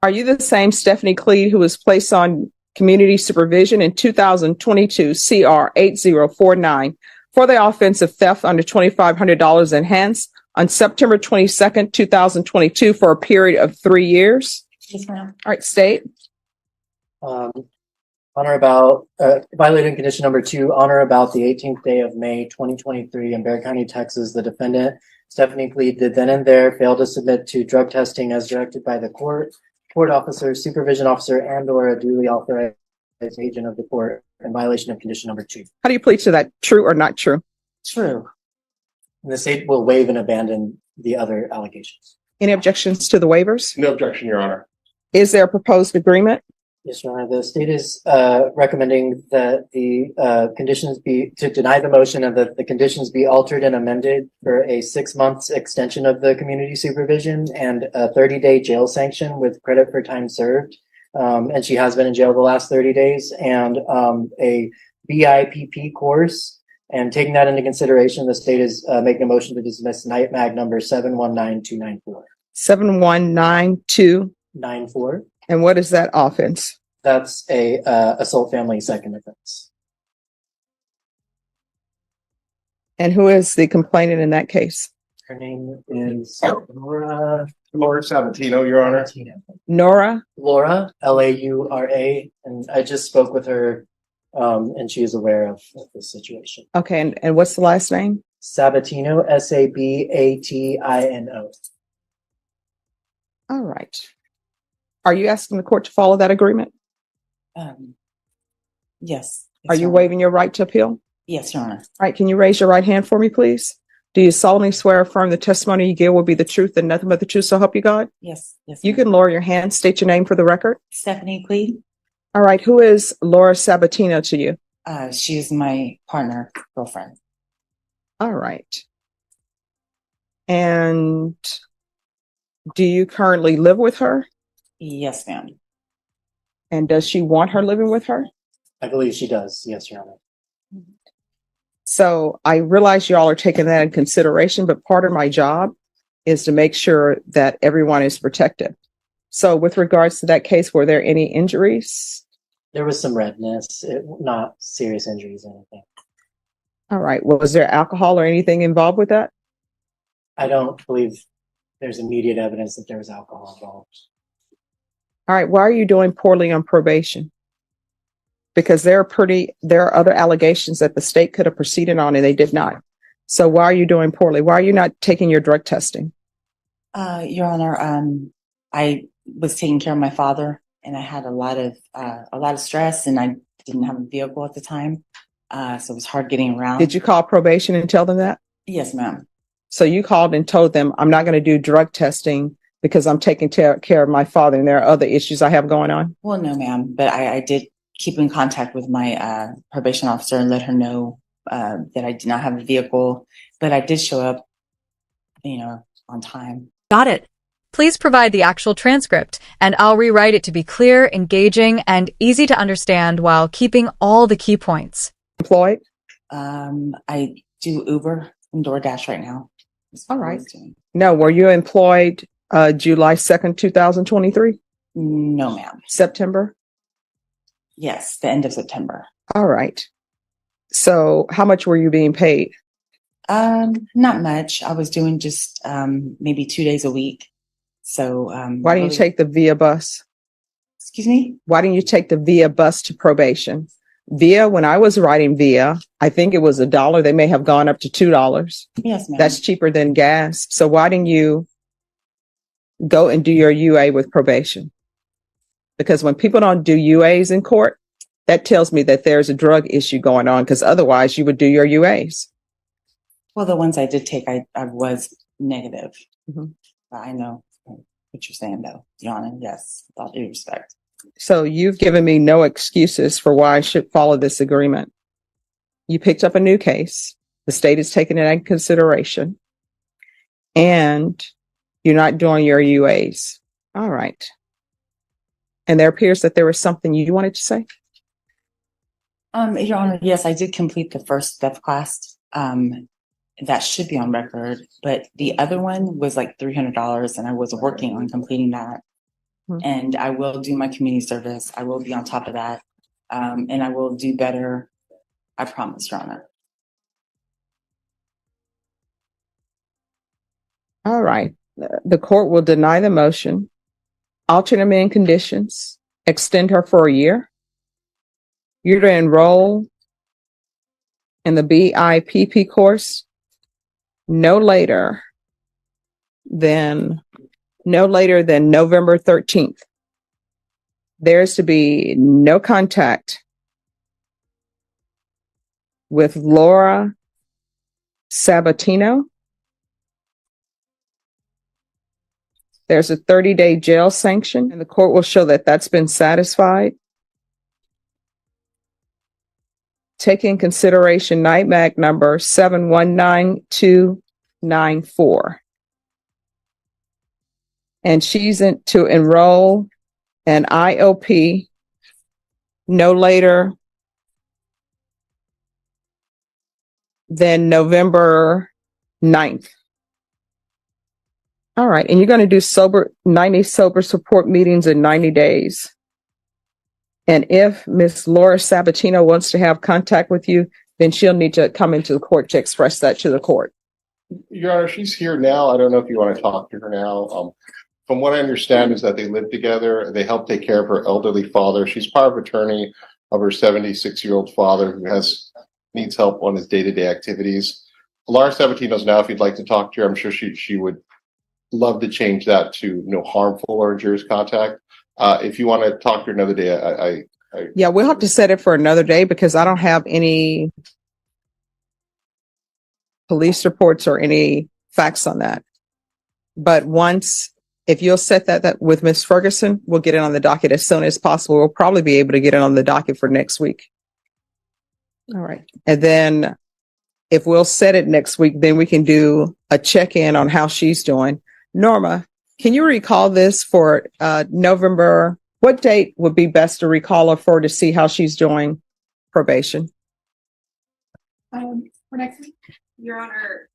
Are you the same Stephanie Cleed who was placed on community supervision in 2022 CR 8049 for the offense of theft under $2,500 enhanced on September 22nd, 2022 for a period of 3 years? Yes, ma'am. All right, state. On or about violating condition number 2, on or about the 18th day of May 2023 in Bexar County, Texas, the defendant, Stephanie Cleed, did then and there fail to submit to drug testing as directed by the court officer, supervision officer, and or a duly authorized agent of the court in violation of condition number 2. How do you plead to that? True or not true? True. And the state will waive and abandon the other allegations. Any objections to the waivers? No objection, Your Honor. Is there a proposed agreement? Yes, Your Honor. The state is recommending that the conditions be to deny the motion and that the conditions be altered and amended for a 6 months extension of the community supervision and a 30-day jail sanction with credit for time served. And she has been in jail the last 30 days and a BIPP course. And taking that into consideration, the state is making a motion to dismiss night mag number 719294. 719294. And what is that offense? That's a assault family second offense. And who is the complainant in that case? Her name is Laura Sabatino, Your Honor. Nora? Laura, Laura, and I just spoke with her, and she is aware of this situation. Okay, and what's the last name? Sabatino, Sabatino. All right. Are you asking the court to follow that agreement? Yes. Are you waiving your right to appeal? Yes, Your Honor. All right, can you raise your right hand for me, please? Do you solemnly swear or affirm the testimony you give will be the truth and nothing but the truth, so help you God? Yes. Yes. You can lower your hand, state your name for the record. Stephanie Cleed. All right, who is Laura Sabatino to you? She is my partner, girlfriend. All right. And do you currently live with her? Yes, ma'am. And does she want her living with her? I believe she does. Yes, Your Honor. So I realize y'all are taking that in consideration, but part of my job is to make sure that everyone is protected. So with regards to that case, were there any injuries? There was some redness, not serious injuries or anything. All right. Was there alcohol or anything involved with that? I don't believe there's immediate evidence that there was alcohol involved. All right. Why are you doing poorly on probation? Because there are other allegations that the state could have proceeded on and they did not. So why are you doing poorly? Why are you not taking your drug testing? Your Honor, I was taking care of my father and I had a lot of stress and I didn't have a vehicle at the time. So it was hard getting around. Did you call probation and tell them that? Yes, ma'am. So you called and told them, I'm not going to do drug testing because I'm taking care of my father and there are other issues I have going on? Well, no, ma'am, but I did keep in contact with my probation officer and let her know that I did not have a vehicle, but I did show up, on time. Got it. Please provide the actual transcript, and I'll rewrite it to be clear, engaging, and easy to understand while keeping all the key points. Employed? I do Uber and DoorDash right now. All right. No, were you employed July 2nd, 2023? No, ma'am. September? Yes, the end of September. All right. So how much were you being paid? Not much. I was doing just maybe 2 days a week. So why didn't you take the VIA bus? Excuse me? Why didn't you take the VIA bus to probation? VIA, when I was riding VIA, I think it was $1. They may have gone up to $2. Yes, ma'am. That's cheaper than gas. So why didn't you go and do your UA with probation? Because when people don't do UAs in court, that tells me that there's a drug issue going on, because otherwise you would do your UAs. Well, the ones I did take, I was negative. Mm-hmm. I know what you're saying, though, Your Honor. Yes, with all due respect. So you've given me no excuses for why I should follow this agreement. You picked up a new case. The state is taking it into consideration. And you're not doing your UAs. All right. And there appears that there was something you wanted to say? Your Honor, yes, I did complete the first theft class. That should be on record, but the other one was like $300 and I was working on completing that. Mhm. and I will do my community service. I will be on top of that. And I will do better. I promise, Your Honor. All right. The court will deny the motion, alter and amend conditions, extend her for a year. You're to enroll in the BIPP course no later than November 13th. There's to be no contact with Laura Sabatino. There's a 30-day jail sanction, and the court will show that that's been satisfied. Take in consideration NIMAC number 719294. And she's to enroll an IOP no later than November 9th. All right. And you're going to do 90 sober support meetings in 90 days. And if Miss Laura Sabatino wants to have contact with you, then she'll need to come into the court to express that to the court. Your Honor, she's here now. I don't know if you want to talk to her now. From what I understand is that they live together. They help take care of her elderly father. She's power of attorney of her 76-year-old father who needs help on his day-to-day activities. Laura Sabatino's now, if you'd like to talk to her, I'm sure she would love to change that to no harmful or injurious contact. If you want to talk to her another day, Yeah, we'll have to set it for another day because I don't have any police reports or any facts on that. But if you'll set that with Miss Ferguson, we'll get it on the docket as soon as possible. We'll probably be able to get it on the docket for next week. All right. And then if we'll set it next week, then we can do a check-in on how she's doing. Norma, can you recall this for November? What date would be best to recall her for to see how she's doing probation? For next week, Your Honor,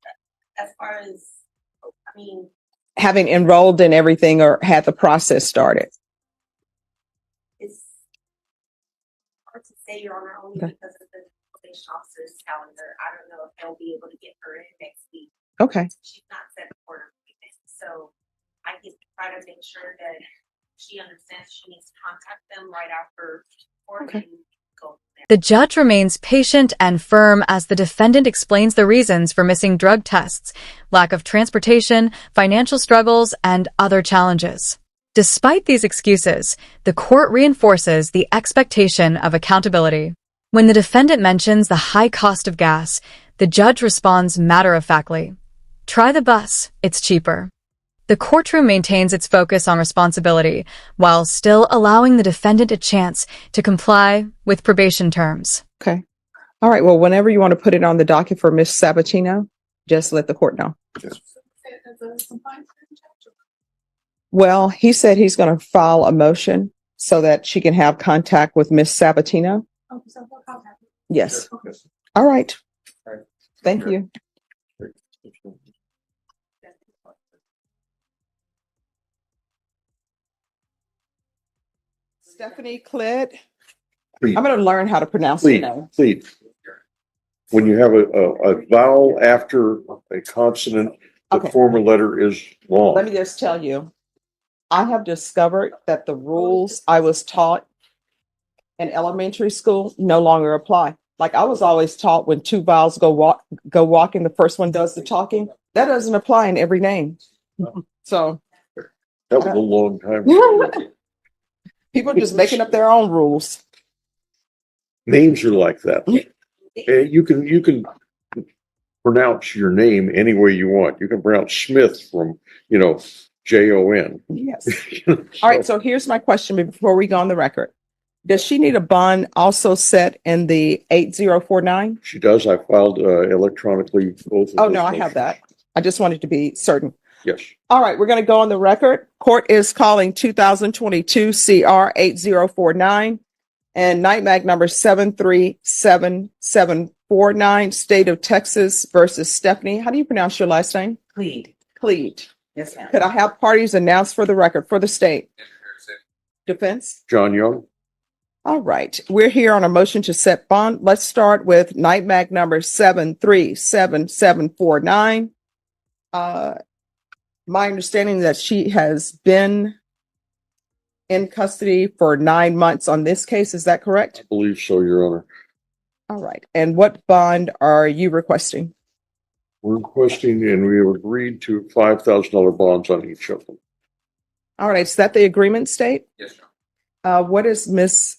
as far as, Having enrolled in everything or had the process started? it's hard to say, Your Honor, only Okay. because of the probation officer's calendar. I don't know if they'll be able to get her in next week. Okay. She's not set for her appointment. So I can try to make sure that she understands she needs to contact them right after court Okay. and go from there. The judge remains patient and firm as the defendant explains the reasons for missing drug tests, lack of transportation, financial struggles, and other challenges. Despite these excuses, the court reinforces the expectation of accountability. When the defendant mentions the high cost of gas, the judge responds matter-of-factly, "Try the bus, it's cheaper." The courtroom maintains its focus on responsibility while still allowing the defendant a chance to comply with probation terms. Okay. All right. Well, whenever you want to put it on the docket for Miss Sabatino, just let the court know. Well, he said he's going to file a motion so that she can have contact with Miss Sabatino. Yes. All right. Thank you. Stephanie Cled. I'm going to learn how to pronounce her name. Please. When you have a vowel after a consonant, the Okay. former letter is long. Let me just tell you, I have discovered that the rules I was taught in elementary school no longer apply. Like I was always taught when two vowels go walking, the first one does the talking. That doesn't apply in every name. So That was a long time ago. people are just making up their own rules. Names are like that. You can pronounce your name any way you want. You can pronounce Smith from, Jon. Yes. All right. So here's my question before we go on the record. Does she need a bond also set in the 8049? She does. I filed electronically both of Oh, those no, I motions. have that. I just wanted to be certain. Yes. All right. We're going to go on the record. Court is calling 2022 CR 8049 and NIMAC number 737749, State of Texas versus Stephanie. How do you pronounce your last name? Plead. Cleed. Yes, ma'am. Could I have parties announced for the record for the state? Defense? John Young. All right. We're here on a motion to set bond. Let's start with NIMAC number 737749. My understanding that she has been in custody for 9 months on this case. Is that I correct? believe so, Your Honor. All right. And what bond are you requesting? We're requesting, and we have agreed to $5,000 bonds on each of them. All right. Is that the agreement state? Yes, sir. What is Miss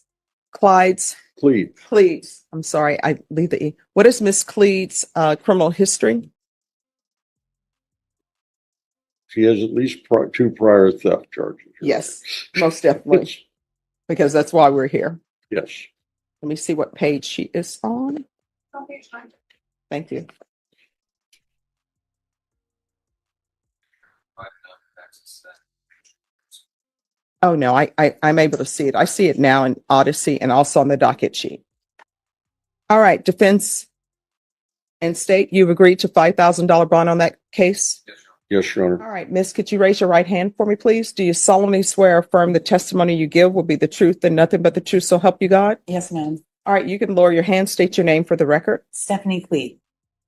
Clyde's Please. I'm sorry, I leave the E. What is Miss Clede's criminal history? She has at least 2 prior theft charges. Yes, most definitely, because that's why we're here. Yes. Let me see what page she is on. On page 9. Thank you. Oh, no, I'm able to see it. I see it now in Odyssey and also on the docket sheet. All right, defense and state, you've agreed to $5,000 bond on that case? Yes, sir. Yes, Your Honor. All right, Miss, could you raise your right hand for me, please? Do you solemnly swear or affirm the testimony you give will be the truth and nothing but the truth, so help you God? Yes, ma'am. All right, you can lower your hand, state your name for the record. Stephanie Cleet.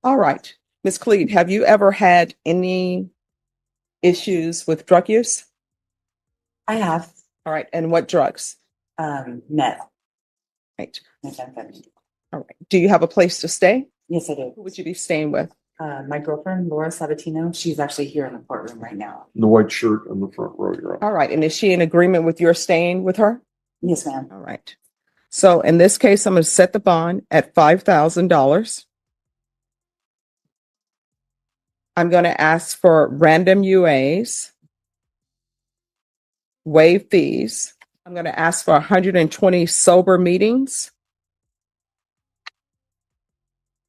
All right, Miss Cleed, have you ever had any issues with drug use? I have All right, and what drugs? meth. Right. Methamphetamine. All right. Do you have a place to stay? Yes, I do. Who would you be staying with? My girlfriend, Laura Sabatino, she's actually here in the courtroom right now. The white shirt on the front row, Your Honor. All right, and is she in agreement with your staying with her? Yes, ma'am. All right. So in this case, I'm going to set the bond at $5,000. I'm going to ask for random UAs, waive fees. I'm going to ask for 120 sober meetings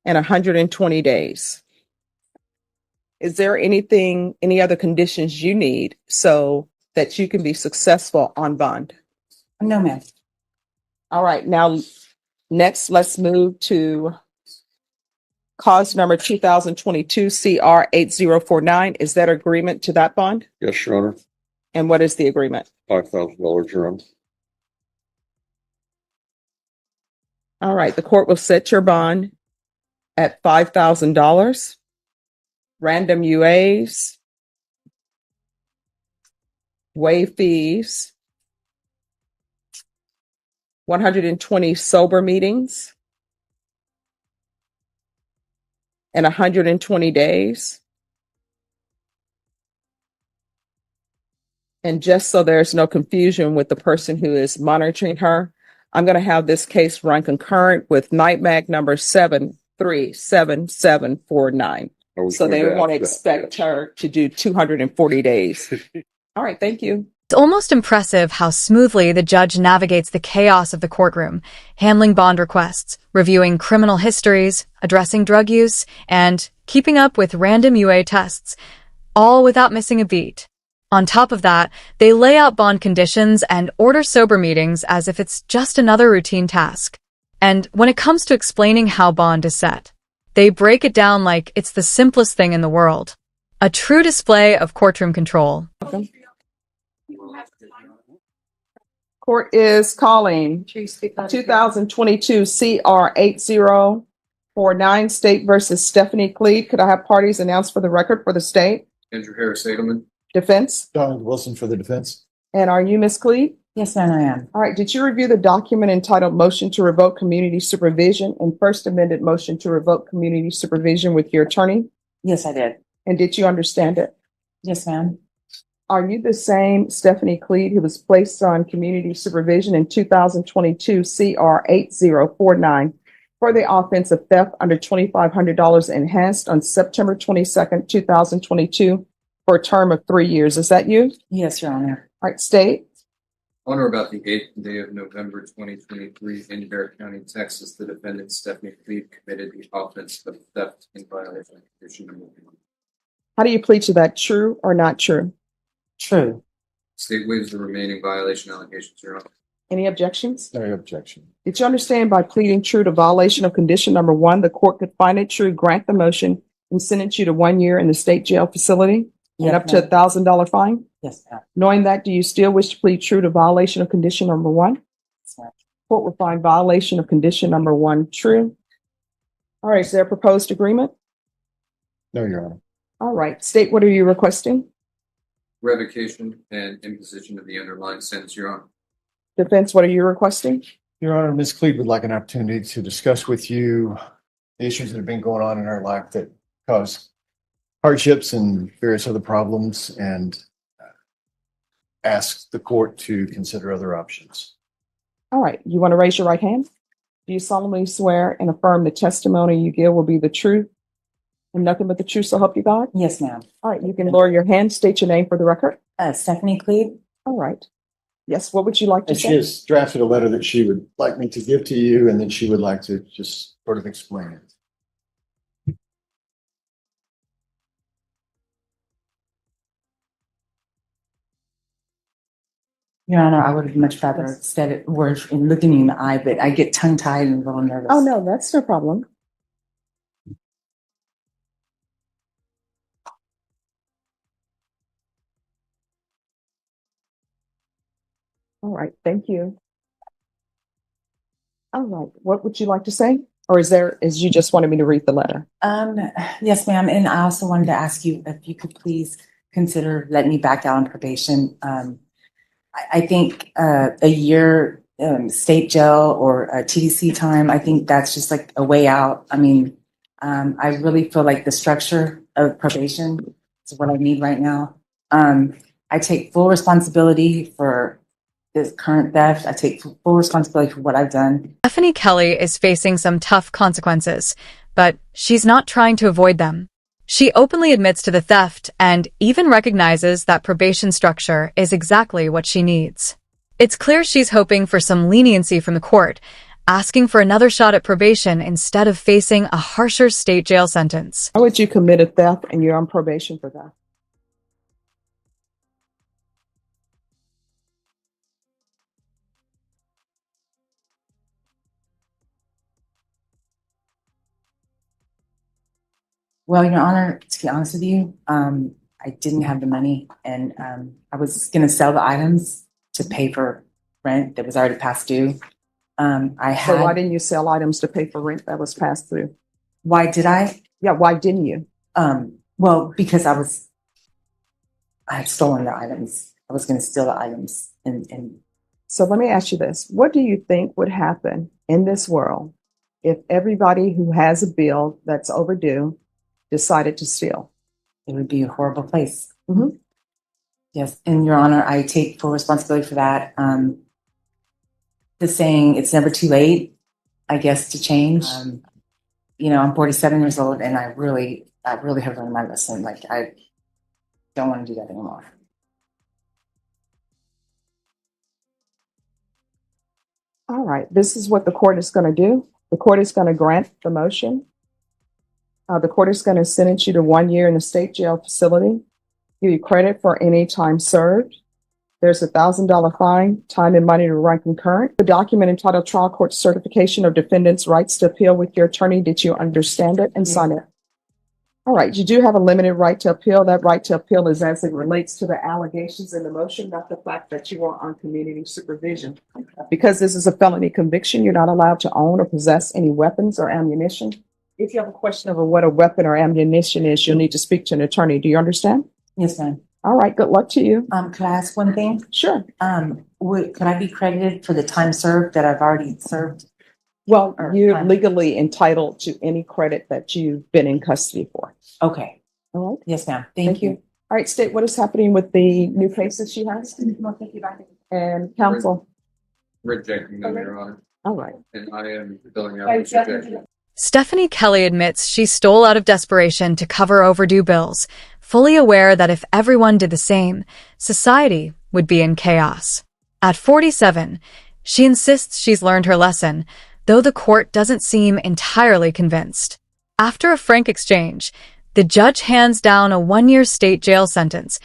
and 120 days. Is there any other conditions you need so that you can be successful on bond? No, ma'am. All right, now, next, let's move to cause number 2022 CR 8049. Is that agreement to that bond? Yes, Your Honor. And what is the agreement? $5,000, Your Honor. All right, the court will set your bond at $5,000. Random UAs, waive fees, 120 sober meetings, and 120 days. And just so there's no confusion with the person who is monitoring her, I'm going to have this case run concurrent with NIMAC number 737749. So they want to expect her to do 240 days. All right, thank you. It's almost impressive how smoothly the judge navigates the chaos of the courtroom, handling bond requests, reviewing criminal histories, addressing drug use, and keeping up with random UA tests, all without missing a beat. On top of that, they lay out bond conditions and order sober meetings as if it's just another routine task. And when it comes to explaining how bond is set, they break it down like it's the simplest thing in the world. A true display of courtroom control. Court is calling 2022 CR 8049 State versus Stephanie Cleed. Could I have parties announced for the record for the state? Andrew Harris Edelman. Defense? Donald Wilson for the defense. And are you Miss Cleed? Yes, ma'am, I am. All right. Did you review the document entitled Motion to Revoke Community Supervision and First Amended Motion to Revoke Community Supervision with your attorney? Yes, I did. And did you understand it? Yes, ma'am. Are you the same Stephanie Cleed who was placed on community supervision in 2022 CR 8049 for the offense of theft under $2,500 enhanced on September 22nd, 2022 for a term of 3 years? Is that you? Yes, Your Honor. All right, state. On or about the 8th day of November 2023 in Barrett County, Texas, the defendant Stephanie Cleed committed the offense of theft in violation of condition number 1. How do you plead to that? True or not true? True. State waives the remaining violation allegations, Your Honor. Any objections? No objection. Did you understand by pleading true to violation of condition number 1, the court could find it true, grant the motion, and sentence you to 1 year in the state jail facility? and up to $1,000 fine? Yes, ma'am. Knowing that, do you still wish to plead true to violation of condition number 1? Yes, ma'am. Court will find violation of condition number 1 true. All right, is there a proposed agreement? No, Your Honor. All right, state, what are you requesting? Revocation and imposition of the underlying sentence, Your Honor. Defense, what are you requesting? Your Honor, Ms. Cleve would like an opportunity to discuss with you the issues that have been going on in her life that cause hardships and various other problems, and ask the court to consider other options. All right, you want to raise your right hand? Do you solemnly swear and affirm the testimony you give will be the truth and nothing but the truth, so help you God? Yes, ma'am. All right, you can lower your hand, state your name for the record. Stephanie Cleve. All right. Yes, what would you like to And she say? has drafted a letter that she would like me to give to you, and then she would like to just sort of explain it. Your Honor, I would have much rather said it words and looking you in the eye, but I get tongue tied and a little nervous. Oh, no, that's no problem. All right, thank you. All right, what would you like to say? Or is you just wanted me to read the letter? Yes, ma'am. And I also wanted to ask you if you could please consider letting me back out on probation. I think a year state jail or a TDC time, I think that's just like a way out. I mean, I really feel like the structure of probation is what I need right now. I take full responsibility for this current theft. I take full responsibility for what I've done. Stephanie Kelly is facing some tough consequences, but she's not trying to avoid them. She openly admits to the theft and even recognizes that probation structure is exactly what she needs. It's clear she's hoping for some leniency from the court, asking for another shot at probation instead of facing a harsher state jail sentence. How would you commit a theft and you're on probation for that? Well, Your Honor, to be honest with you, I didn't have the money, and I was going to sell the items to pay for rent that was already past due. So why didn't you sell items to pay for rent that was passed through? Why did I? Yeah, why didn't you? Well, because I had stolen the items. I was going to steal the items, and So let me ask you this. What do you think would happen in this world if everybody who has a bill that's overdue decided to steal? it would be a horrible place. Mhm. Yes, and Your Honor, I take full responsibility for that. The saying "it's never too late," I guess, to change. I'm 47 years old, and I really have learned my lesson. Like, I don't want to do that anymore. All right, this is what the court is going to do. The court is going to grant the motion. The court is going to sentence you to 1 year in a state jail facility, give you credit for any time served. There's $1,000 fine, time and money to run concurrent. The document entitled Trial Court Certification of Defendant's Rights to Appeal with your attorney. Did you understand it and sign it? All right, you do have a limited right to appeal. That right to appeal is as it relates to the allegations in the motion, not the fact that you are on community supervision. Because this is a felony conviction, you're not allowed to own or possess any weapons or ammunition. If you have a question over what a weapon or ammunition is, you'll need to speak to an attorney. Do you understand? Yes, ma'am. All right, good luck to you. Could I ask one thing? Sure. Could I be credited for the time served that I've already served? Well, Or you're fine. legally entitled to any credit that you've been in custody for. Okay. All right. Yes, ma'am. Thank you. All right, State, what is happening with the new cases she has? And counsel? Rejecting them, Your Honor, All right. and I am filling out the rejection. Stephanie Kelly admits she stole out of desperation to cover overdue bills, fully aware that if everyone did the same, society would be in chaos. At 47, she insists she's learned her lesson, though the court doesn't seem entirely convinced. After a frank exchange, the judge hands down a 1-year state jail sentence,